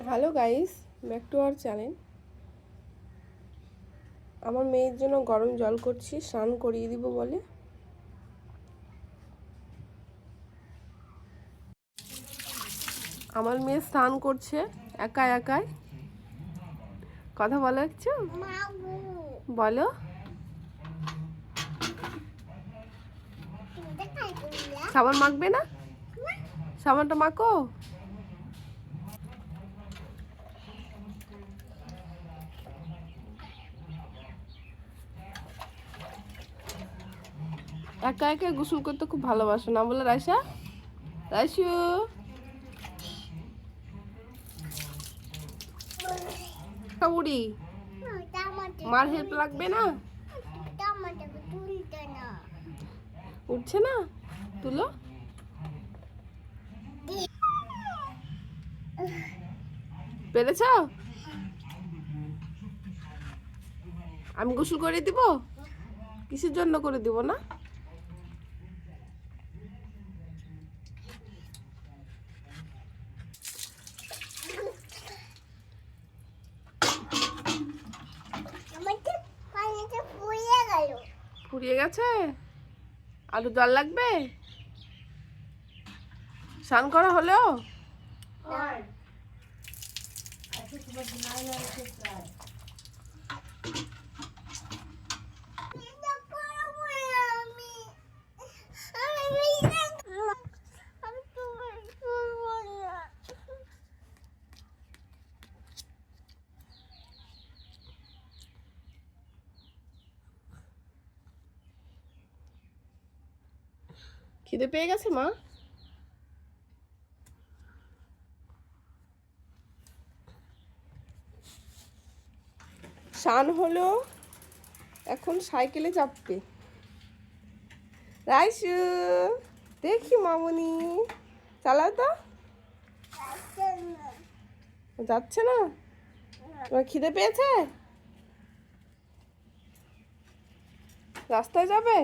Hello guys, back to our channel. আমার মেয়ের জন্য গরম জল করছি, স্নান করিয়ে দিব বলে। আমার মেয়ে স্নান করছে একা একাই। কথা বলো একটু, বলো। সাবান মাখবে না? সাবানটা মাখো। একা একা গোসল করতে খুব ভালোবাসো না বলে রাইসা? রাইসু, কাউরি মার হেল্প লাগবে না? উঠছে না, তুলো। পেরেছ? আমি গোসল করে দিব? কিসের জন্য করে দিব না? ফুরিয়ে গেছে? আরো জল লাগবে? স্নান করা হলো? খিদে পেয়ে গেছে মা? স্নান হলো, এখন সাইকেলে চাপবে। রাইসু, দেখি মামনি চালাও তো। যাচ্ছে না? তোমার খিদে পেয়েছে? রাস্তায় যাবে?